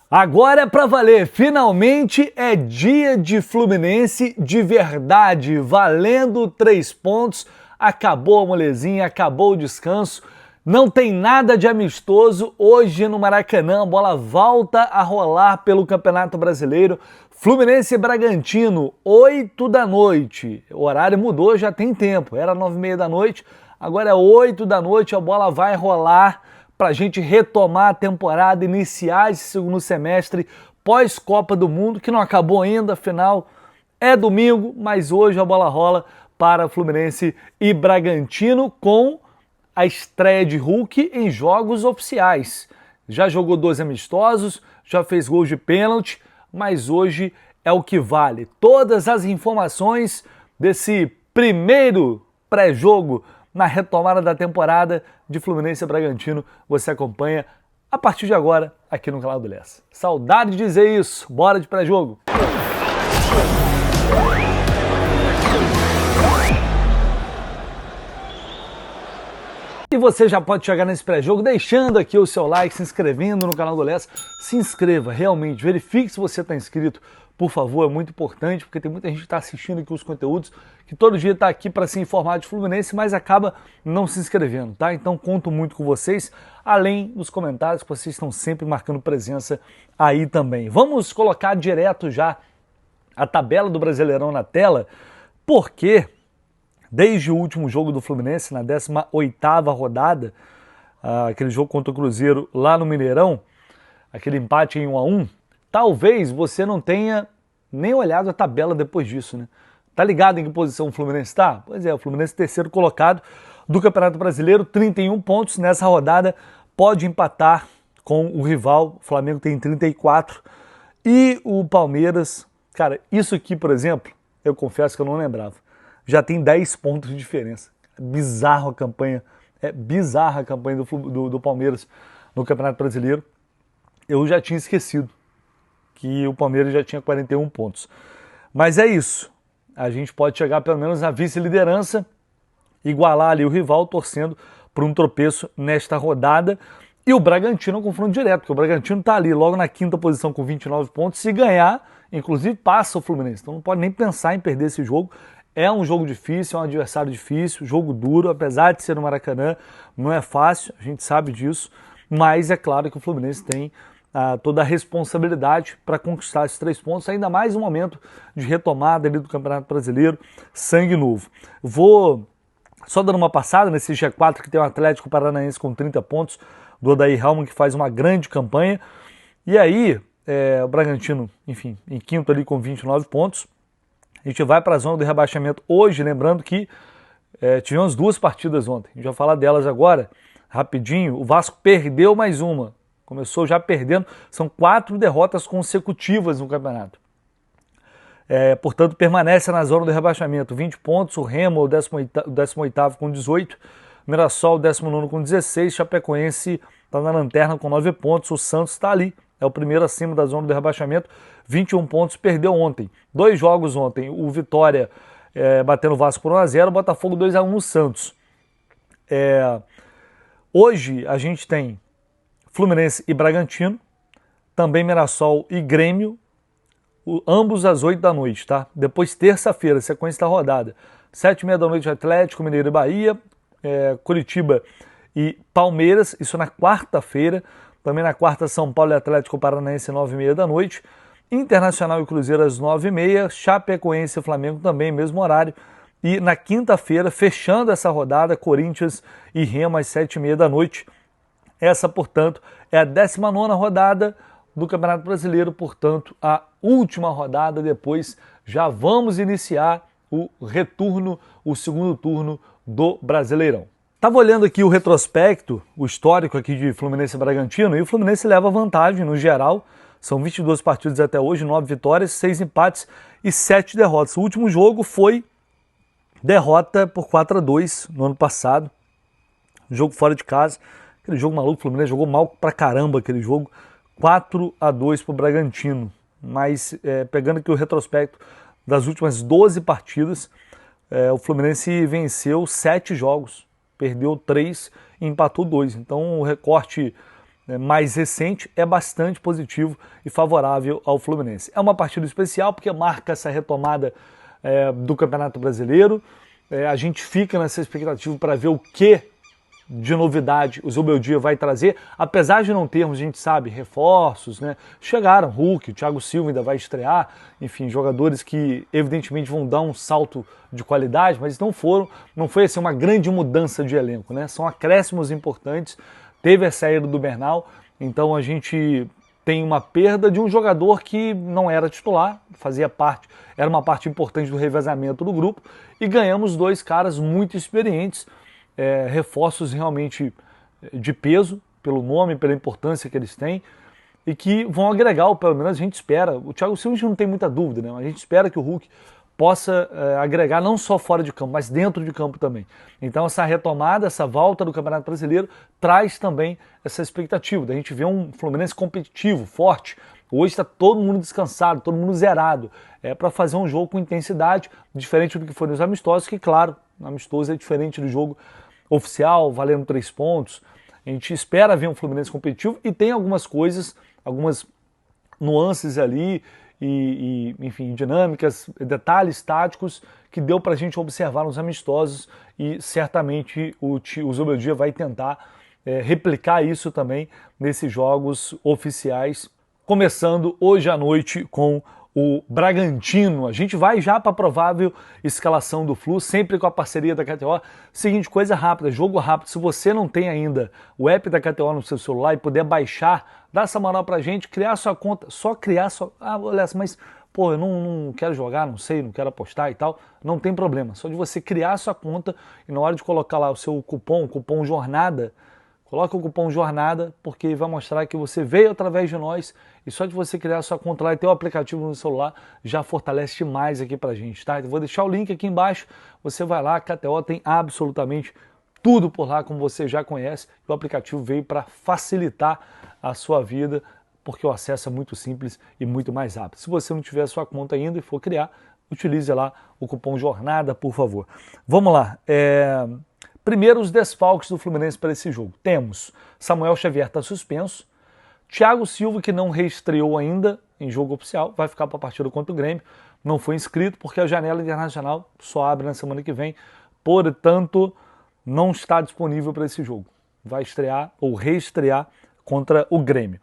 Agora é pra valer, finalmente é dia de Fluminense de verdade, valendo 3 pontos, acabou a molezinha, acabou o descanso, não tem nada de amistoso, hoje no Maracanã a bola volta a rolar pelo Campeonato Brasileiro, Fluminense e Bragantino, 8 da noite, o horário mudou já tem tempo, era 9h30 da noite, agora é 8 da noite, a bola vai rolar para a gente retomar a temporada, iniciar esse segundo semestre pós-Copa do Mundo, que não acabou ainda, afinal é domingo, mas hoje a bola rola para Fluminense e Bragantino com a estreia de Hulk em jogos oficiais. Já jogou 12 amistosos, já fez gols de pênalti, mas hoje é o que vale. Todas as informações desse primeiro pré-jogo na retomada da temporada de Fluminense e Bragantino, você acompanha a partir de agora aqui no canal do Lessa. Saudade de dizer isso, bora de pré-jogo! E você já pode chegar nesse pré-jogo deixando aqui o seu like, se inscrevendo no canal do Lessa. Se inscreva, realmente, verifique se você está inscrito, por favor, é muito importante, porque tem muita gente que está assistindo aqui os conteúdos, que todo dia está aqui para se informar de Fluminense, mas acaba não se inscrevendo, tá? Então conto muito com vocês, além dos comentários que vocês estão sempre marcando presença aí também. Vamos colocar direto já a tabela do Brasileirão na tela, porque desde o último jogo do Fluminense, na 18ª rodada, aquele jogo contra o Cruzeiro lá no Mineirão, aquele empate em 1-1, talvez você não tenha nem olhado a tabela depois disso, né? Tá ligado em que posição o Fluminense está? Pois é, o Fluminense terceiro colocado do Campeonato Brasileiro, 31 pontos. Nessa rodada pode empatar com o rival, o Flamengo tem 34. E o Palmeiras, cara, isso aqui, por exemplo, eu confesso que eu não lembrava. Já tem 10 pontos de diferença. É bizarra a campanha do Palmeiras no Campeonato Brasileiro. Eu já tinha esquecido que o Palmeiras já tinha 41 pontos. Mas é isso. A gente pode chegar pelo menos na vice-liderança, igualar ali o rival, torcendo por um tropeço nesta rodada. E o Bragantino é um confronto direto, porque o Bragantino está ali logo na 5ª posição com 29 pontos. Se ganhar, inclusive, passa o Fluminense. Então não pode nem pensar em perder esse jogo. É um jogo difícil, é um adversário difícil, jogo duro, apesar de ser no Maracanã, não é fácil, a gente sabe disso. Mas é claro que o Fluminense tem toda a responsabilidade para conquistar esses 3 pontos, ainda mais um momento de retomada ali do Campeonato Brasileiro, sangue novo. Vou só dando uma passada nesse G4 que tem o Atlético Paranaense com 30 pontos, do Odair Hellmann, que faz uma grande campanha, e aí o Bragantino, enfim, em quinto ali com 29 pontos. A gente vai para a zona do rebaixamento hoje, lembrando que tivemos 2 partidas ontem, a gente vai falar delas agora, rapidinho. O Vasco perdeu mais uma, começou já perdendo, são 4 derrotas consecutivas no campeonato. Portanto, permanece na zona do rebaixamento, 20 pontos, o Remo, o 18º com 18, Mirassol, o 19º com 16, Chapecoense está na lanterna com 9 pontos, o Santos está ali, é o primeiro acima da zona do rebaixamento, 21 pontos, perdeu ontem. 2 jogos ontem, o Vitória batendo o Vasco por 1-0, o Botafogo 2-1 no Santos. Hoje a gente tem Fluminense e Bragantino, também Mirassol e Grêmio, ambos às 8 da noite, tá? Depois terça-feira, sequência da rodada, 7h30 da noite Atlético, Mineiro e Bahia, Curitiba e Palmeiras, isso na quarta-feira. Também na quarta, São Paulo e Atlético Paranaense, 9h30 da noite. Internacional e Cruzeiro às 9h30. Chapecoense e Flamengo também, mesmo horário. E na quinta-feira, fechando essa rodada, Corinthians e Remo às 7h30 da noite. Essa, portanto, é a 19ª rodada do Campeonato Brasileiro. Portanto, a última rodada. Depois já vamos iniciar o retorno, o segundo turno do Brasileirão. Estava olhando aqui o retrospecto, o histórico aqui de Fluminense e Bragantino, e o Fluminense leva vantagem no geral. São 22 partidas até hoje, 9 vitórias, 6 empates e 7 derrotas. O último jogo foi derrota por 4-2 no ano passado. Jogo fora de casa. Aquele jogo maluco, o Fluminense jogou mal pra caramba aquele jogo. 4-2 pro Bragantino. Mas pegando aqui o retrospecto das últimas 12 partidas, o Fluminense venceu 7 jogos. Perdeu 3 e empatou 2. Então o recorte mais recente é bastante positivo e favorável ao Fluminense. É uma partida especial porque marca essa retomada do Campeonato Brasileiro. A gente fica nessa expectativa para ver o que de novidade o Zubeldia vai trazer, apesar de não termos, a gente sabe, reforços, né? Chegaram, Hulk, o Thiago Silva ainda vai estrear, enfim, jogadores que evidentemente vão dar um salto de qualidade, mas não foi assim uma grande mudança de elenco, né? São acréscimos importantes, teve a saída do Bernal, então a gente tem uma perda de um jogador que não era titular, fazia parte, era uma parte importante do revezamento do grupo, e ganhamos dois caras muito experientes, reforços realmente de peso, pelo nome, pela importância que eles têm, e que vão agregar, ou pelo menos a gente espera, o Thiago Silva a gente não tem muita dúvida, né? A gente espera que o Hulk possa agregar não só fora de campo, mas dentro de campo também. Então essa retomada, essa volta do Campeonato Brasileiro traz também essa expectativa, da gente ver um Fluminense competitivo, forte. Hoje está todo mundo descansado, todo mundo zerado, para fazer um jogo com intensidade, diferente do que foi nos amistosos, que claro, amistoso é diferente do jogo oficial, valendo 3 pontos. A gente espera ver um Fluminense competitivo e tem algumas coisas, algumas nuances ali e enfim, dinâmicas, detalhes táticos que deu para a gente observar nos amistosos e certamente o Zubeldia vai tentar replicar isso também nesses jogos oficiais, começando hoje à noite com o Bragantino. A gente vai já para a provável escalação do Flu, sempre com a parceria da KTO. Seguinte, coisa rápida, jogo rápido. Se você não tem ainda o app da KTO no seu celular e puder baixar, dá essa moral pra gente, criar sua conta, só criar sua... Ah, olha, mas pô, eu não quero jogar, não sei, não quero apostar e tal. Não tem problema, só de você criar sua conta e na hora de colocar lá o seu cupom jornada, coloca o cupom JORNADA, porque vai mostrar que você veio através de nós e só de você criar a sua conta lá e ter o aplicativo no celular já fortalece demais aqui pra gente, tá? Eu vou deixar o link aqui embaixo, você vai lá, a KTO tem absolutamente tudo por lá, como você já conhece. O aplicativo veio para facilitar a sua vida, porque o acesso é muito simples e muito mais rápido. Se você não tiver a sua conta ainda e for criar, utilize lá o cupom JORNADA, por favor. Vamos lá. Primeiro, os desfalques do Fluminense para esse jogo. Temos Samuel Xavier está suspenso, Thiago Silva, que não reestreou ainda em jogo oficial, vai ficar para a partida contra o Grêmio, não foi inscrito porque a janela internacional só abre na semana que vem, portanto, não está disponível para esse jogo. Vai estrear ou reestrear contra o Grêmio.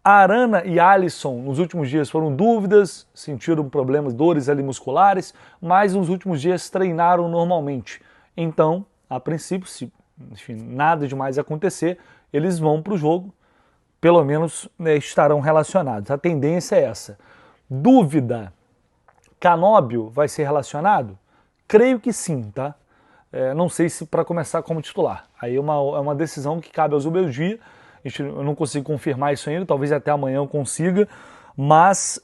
Arana e Alisson, nos últimos dias foram dúvidas, sentiram problemas, dores ali musculares, mas nos últimos dias treinaram normalmente. Então, a princípio, se enfim, nada demais acontecer, eles vão para o jogo, pelo menos estarão relacionados. A tendência é essa. Dúvida, Canóbio vai ser relacionado? Creio que sim, tá? Não sei se para começar como titular. Aí é uma decisão que cabe ao Zubeldia. Eu não consigo confirmar isso ainda, talvez até amanhã eu consiga, mas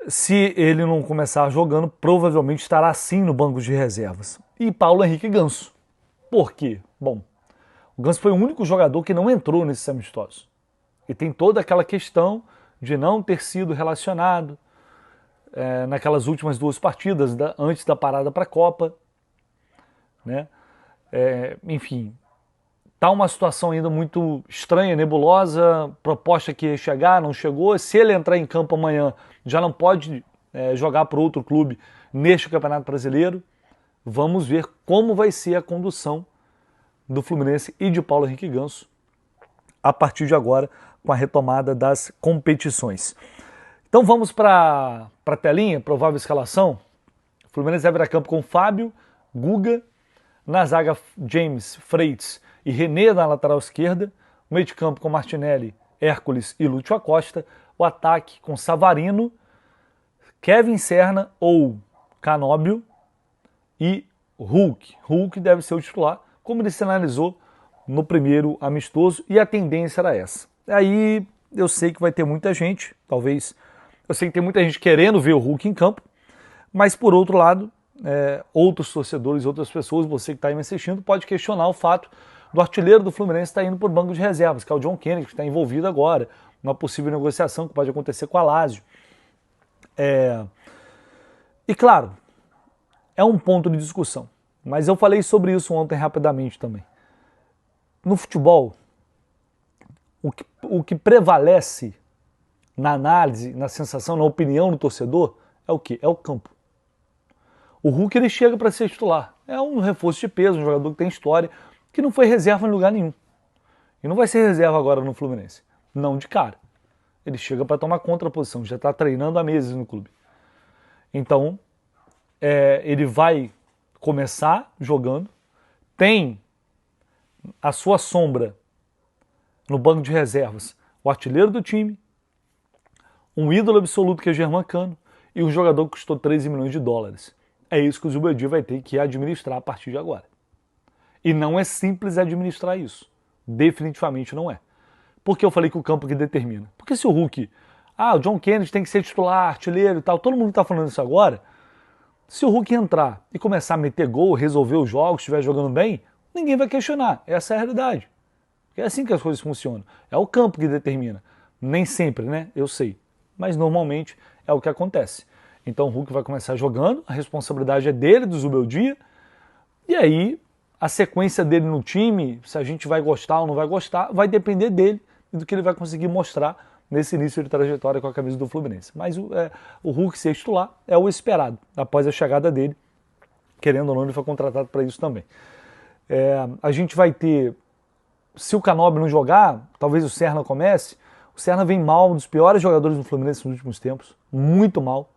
se ele não começar jogando, provavelmente estará sim no banco de reservas. E Paulo Henrique Ganso. Por quê? Bom, o Ganso foi o único jogador que não entrou nesses amistosos. E tem toda aquela questão de não ter sido relacionado naquelas últimas 2 partidas, antes da parada para a Copa. Né? Enfim, tá uma situação ainda muito estranha, nebulosa, proposta que ia chegar, não chegou. Se ele entrar em campo amanhã, já não pode jogar para outro clube neste Campeonato Brasileiro. Vamos ver como vai ser a condução do Fluminense e de Paulo Henrique Ganso a partir de agora, com a retomada das competições. Então vamos para a telinha, provável escalação. O Fluminense vai virar campo com Fábio, Guga, na zaga James, Freitas e René na lateral esquerda, o meio de campo com Martinelli, Hércules e Lúcio Acosta, o ataque com Savarino, Kevin Serna ou Canóbio e Hulk. Hulk deve ser o titular, como ele sinalizou no primeiro amistoso, e a tendência era essa. Aí eu sei que vai ter muita gente, talvez, eu sei que tem muita gente querendo ver o Hulk em campo, mas por outro lado, outros torcedores, outras pessoas, você que está aí me assistindo, pode questionar o fato do artilheiro do Fluminense estar indo por banco de reservas, que é o John Kennedy, que está envolvido agora, uma possível negociação que pode acontecer com a Lazio. E claro, é um ponto de discussão, mas eu falei sobre isso ontem rapidamente também. no futebol, o que prevalece na análise, na sensação, na opinião do torcedor, é o quê? É o campo. O Hulk ele chega para ser titular. É um reforço de peso, um jogador que tem história, que não foi reserva em lugar nenhum. E não vai ser reserva agora no Fluminense. Não de cara. Ele chega para tomar conta da posição, já está treinando há meses no clube. Então, ele vai começar jogando, tem a sua sombra no banco de reservas, o artilheiro do time, um ídolo absoluto que é Germán Cano e um jogador que custou 13 milhões de dólares. É isso que o Zubeldia vai ter que administrar a partir de agora. E não é simples administrar isso. Definitivamente não é. Por que eu falei que o campo que determina? Porque se o Hulk, o John Kennedy tem que ser titular, artilheiro e tal, todo mundo está falando isso agora. Se o Hulk entrar e começar a meter gol, resolver os jogos, estiver jogando bem, ninguém vai questionar. Essa é a realidade. É assim que as coisas funcionam. É o campo que determina. Nem sempre, né? Eu sei. Mas normalmente é o que acontece. Então o Hulk vai começar jogando, a responsabilidade é dele, do Zubeldia, e aí a sequência dele no time, se a gente vai gostar ou não vai gostar, vai depender dele e do que ele vai conseguir mostrar nesse início de trajetória com a camisa do Fluminense. Mas o Hulk ser titular é o esperado, após a chegada dele, querendo ou não, ele foi contratado para isso também. A gente vai ter, se o Canóbio não jogar, talvez o Serna comece. O Serna vem mal, um dos piores jogadores do Fluminense nos últimos tempos, muito mal.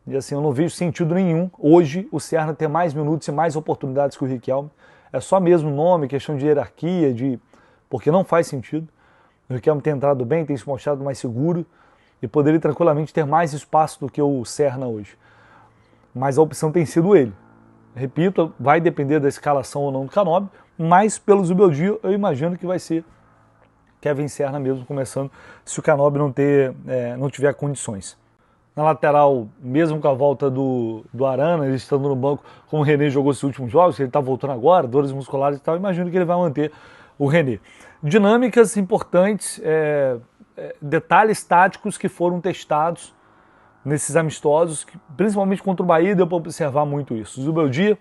E assim, eu não vejo sentido nenhum hoje o Serna ter mais minutos e mais oportunidades que o Riquelme. É só mesmo nome, questão de hierarquia, porque não faz sentido. O Riquelme tem entrado bem, tem se mostrado mais seguro e poderia tranquilamente ter mais espaço do que o Serna hoje. Mas a opção tem sido ele. Repito, vai depender da escalação ou não do Canóbio, mas pelo Zubeldia eu imagino que vai ser Kevin Serna mesmo começando, se o Canóbio não tiver condições. Na lateral, mesmo com a volta do Arana, ele estando no banco, como o René jogou esses últimos jogos, ele está voltando agora, dores musculares e tal, imagino que ele vai manter o René. Dinâmicas importantes, detalhes táticos que foram testados nesses amistosos, principalmente contra o Bahia, deu para observar muito isso. O Zubeldia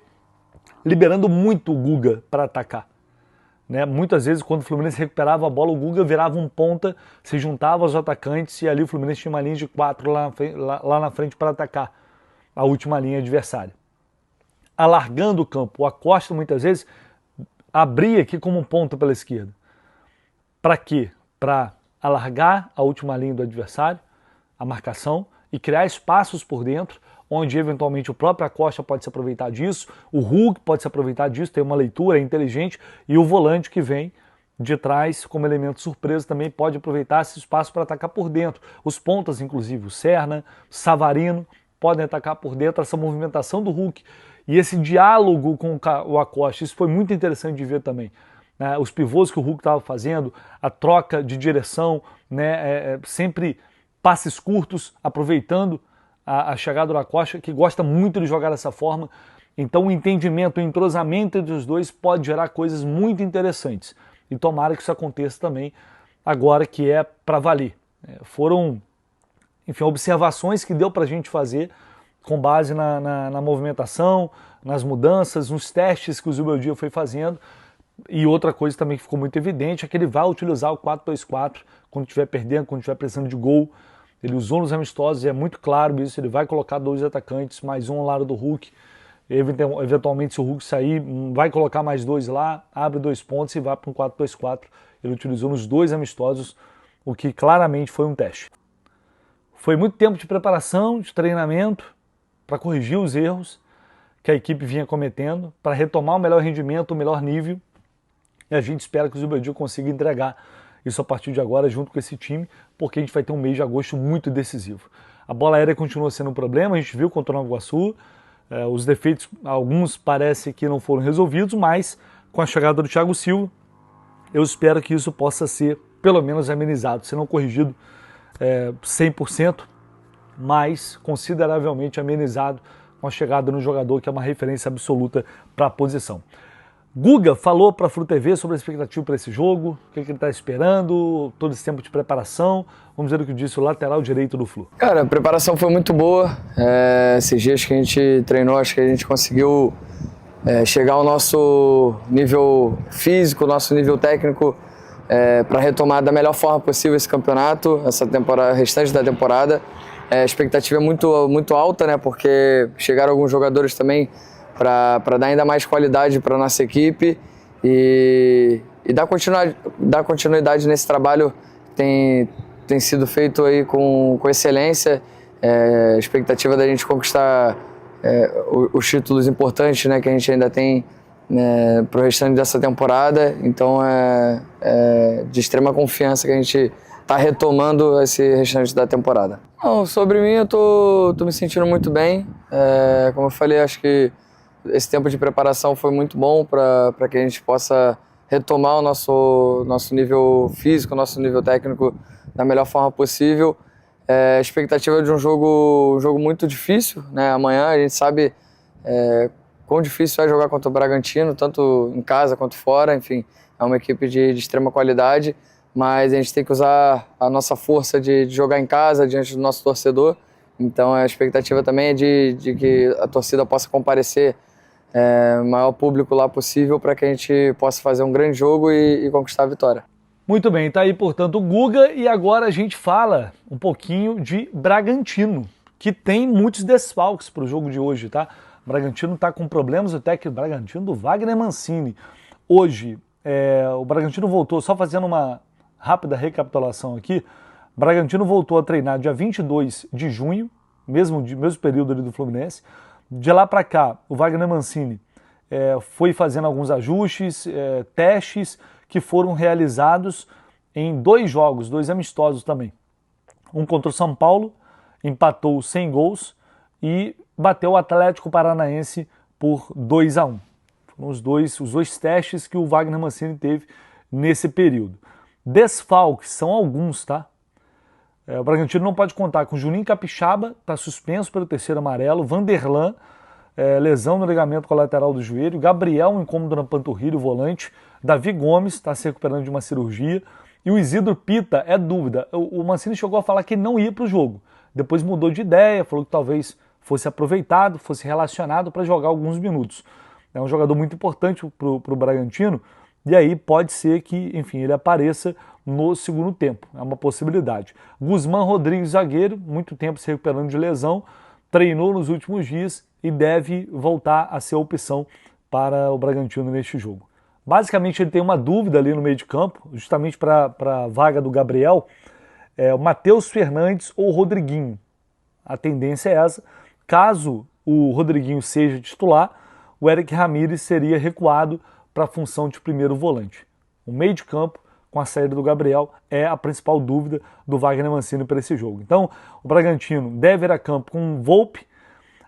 liberando muito o Guga para atacar. Muitas vezes, quando o Fluminense recuperava a bola, o Guga virava um ponta, se juntava aos atacantes e ali o Fluminense tinha uma linha de 4 lá na frente para atacar a última linha adversária. Alargando o campo, o Acosta muitas vezes abria aqui como um ponta pela esquerda. Para quê? Para alargar a última linha do adversário, a marcação, e criar espaços por dentro, onde eventualmente o próprio Acosta pode se aproveitar disso, o Hulk pode se aproveitar disso, tem uma leitura, é inteligente, e o volante que vem de trás como elemento surpresa também pode aproveitar esse espaço para atacar por dentro. Os pontas, inclusive, o Serna, Savarino, podem atacar por dentro, essa movimentação do Hulk e esse diálogo com o Acosta, isso foi muito interessante de ver também. Os pivôs que o Hulk estava fazendo, a troca de direção, sempre passes curtos, aproveitando a chegada do Acosta, que gosta muito de jogar dessa forma. Então o entendimento, o entrosamento entre os dois pode gerar coisas muito interessantes. E tomara que isso aconteça também agora, que é para valer. Foram, enfim, observações que deu para a gente fazer com base na movimentação, nas mudanças, nos testes que o Zubeldia foi fazendo. E outra coisa também que ficou muito evidente é que ele vai utilizar o 4-2-4 quando estiver perdendo, quando estiver precisando de gol. Ele usou nos amistosos e é muito claro isso, ele vai colocar 2 atacantes, mais um ao lado do Hulk. Eventualmente, se o Hulk sair, vai colocar mais 2 lá, abre 2 pontos e vai para um 4-2-4. Ele utilizou nos 2 amistosos, o que claramente foi um teste. Foi muito tempo de preparação, de treinamento, para corrigir os erros que a equipe vinha cometendo, para retomar o melhor rendimento, o melhor nível. E a gente espera que o Zubeldia consiga entregar isso a partir de agora junto com esse time, porque a gente vai ter um mês de agosto muito decisivo. A bola aérea continua sendo um problema, a gente viu contra o Nova Iguaçu, os defeitos, alguns parece que não foram resolvidos, mas com a chegada do Thiago Silva, eu espero que isso possa ser pelo menos amenizado, se não corrigido 100%, mas consideravelmente amenizado com a chegada no jogador que é uma referência absoluta para a posição. Guga falou para a Flu TV sobre a expectativa para esse jogo, o que ele está esperando, todo esse tempo de preparação. Vamos ver o que disse o lateral direito do Flu. Cara, a preparação foi muito boa. Esses dias que a gente treinou, acho que a gente conseguiu chegar ao nosso nível físico, nosso nível técnico, para retomar da melhor forma possível esse campeonato, essa temporada, restante da temporada. A expectativa é muito alta, né? Porque chegaram alguns jogadores também para dar ainda mais qualidade para a nossa equipe e dar continuidade nesse trabalho que tem sido feito aí com excelência. A expectativa da gente conquistar os títulos importantes, né, que a gente ainda tem para o restante dessa temporada. Então é de extrema confiança que a gente está retomando esse restante da temporada. Não, sobre mim, eu tô me sentindo muito bem. Como eu falei, acho que esse tempo de preparação foi muito bom para que a gente possa retomar o nosso nível físico, nosso nível técnico da melhor forma possível. A expectativa é de um jogo muito difícil, né? Amanhã a gente sabe quão difícil é jogar contra o Bragantino, tanto em casa quanto fora. Enfim, é uma equipe de extrema qualidade, mas a gente tem que usar a nossa força de jogar em casa diante do nosso torcedor. Então a expectativa também é de que a torcida possa comparecer o maior público lá possível para que a gente possa fazer um grande jogo e conquistar a vitória. Muito bem, tá aí, portanto, o Guga, e agora a gente fala um pouquinho de Bragantino, que tem muitos desfalques para o jogo de hoje, tá? O Bragantino tá com problemas, o técnico do Bragantino do Wagner Mancini. Hoje, o Bragantino voltou, só fazendo uma rápida recapitulação aqui, o Bragantino voltou a treinar dia 22 de junho, mesmo período ali do Fluminense. De lá para cá, o Wagner Mancini foi fazendo alguns ajustes, testes que foram realizados em 2 jogos, 2 amistosos também. Um contra o São Paulo, empatou sem gols e bateu o Atlético Paranaense por 2-1. Foram os dois testes que o Wagner Mancini teve nesse período. Desfalques são alguns, tá? O Bragantino não pode contar com Juninho Capixaba, está suspenso pelo 3º amarelo, Vanderlan, lesão no ligamento colateral do joelho, Gabriel, um incômodo na panturrilha, o volante, Davi Gomes está se recuperando de uma cirurgia e o Isidro Pita é dúvida. O Mancini chegou a falar que não ia para o jogo, depois mudou de ideia, falou que talvez fosse aproveitado, fosse relacionado para jogar alguns minutos. É um jogador muito importante para o Bragantino e aí pode ser que, enfim, ele apareça no segundo tempo, é uma possibilidade. Guzmán Rodrigues, zagueiro, muito tempo se recuperando de lesão, treinou nos últimos dias e deve voltar a ser opção para o Bragantino neste jogo. Basicamente ele tem uma dúvida ali no meio de campo, justamente para a vaga do Gabriel, o Matheus Fernandes ou o Rodriguinho. A tendência é essa. Caso o Rodriguinho seja titular, o Eric Ramírez seria recuado para a função de primeiro volante. O meio de campo, com a saída do Gabriel, é a principal dúvida do Wagner Mancini para esse jogo. Então, o Bragantino deve ir a campo com Volpi,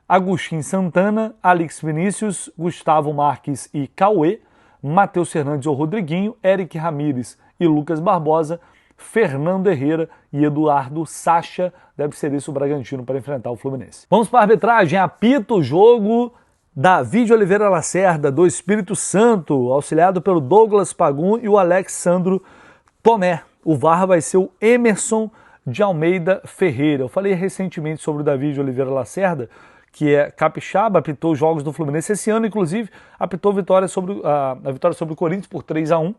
Agustin Santana, Alex Vinícius, Gustavo Marques e Cauê, Matheus Fernandes ou Rodriguinho, Eric Ramírez e Lucas Barbosa, Fernando Herrera e Eduardo Sacha. Deve ser isso o Bragantino para enfrentar o Fluminense. Vamos para a arbitragem. Apita o jogo Davi de Oliveira Lacerda, do Espírito Santo, auxiliado pelo Douglas Pagum e o Alexandro Tomé. O VAR vai ser o Emerson de Almeida Ferreira. Eu falei recentemente sobre o Davi de Oliveira Lacerda, que é capixaba, apitou os jogos do Fluminense esse ano, inclusive apitou a vitória sobre o Corinthians por 3-1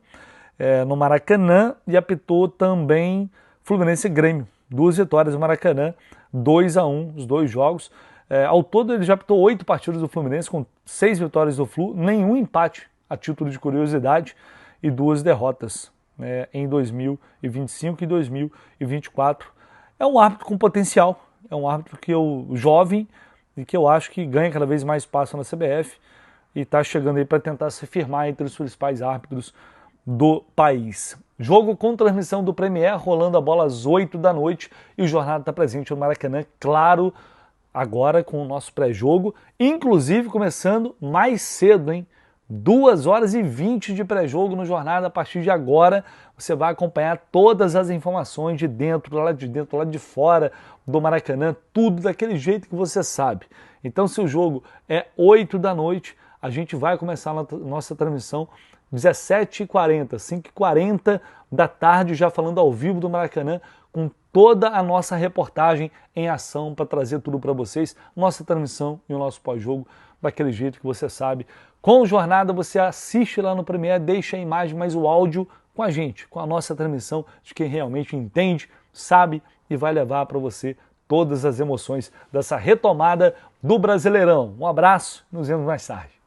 no Maracanã e apitou também Fluminense e Grêmio. 2 vitórias no Maracanã, 2-1 os 2 jogos. Ao todo ele já apitou 8 partidas do Fluminense com 6 vitórias do Flu, nenhum empate a título de curiosidade e 2 derrotas em 2025 e 2024. É um árbitro com potencial, é um árbitro jovem e que eu acho que ganha cada vez mais espaço na CBF e está chegando aí para tentar se firmar entre os principais árbitros do país. Jogo com transmissão do Premier, rolando a bola às 8 da noite e o Jornada está presente no Maracanã, claro, agora com o nosso pré-jogo, inclusive começando mais cedo, hein? 2h20 de pré-jogo no Jornada. A partir de agora você vai acompanhar todas as informações de dentro, lá de fora do Maracanã, tudo daquele jeito que você sabe. Então, se o jogo é 8 da noite, a gente vai começar a nossa transmissão 17h40, 5h40 da tarde, já falando ao vivo do Maracanã, com toda a nossa reportagem em ação para trazer tudo para vocês, nossa transmissão e o nosso pós-jogo daquele jeito que você sabe, Com o Jornada você assiste lá no Premiere, deixa a imagem, mas o áudio com a gente, com a nossa transmissão de quem realmente entende, sabe e vai levar para você todas as emoções dessa retomada do Brasileirão. Um abraço, nos vemos mais tarde.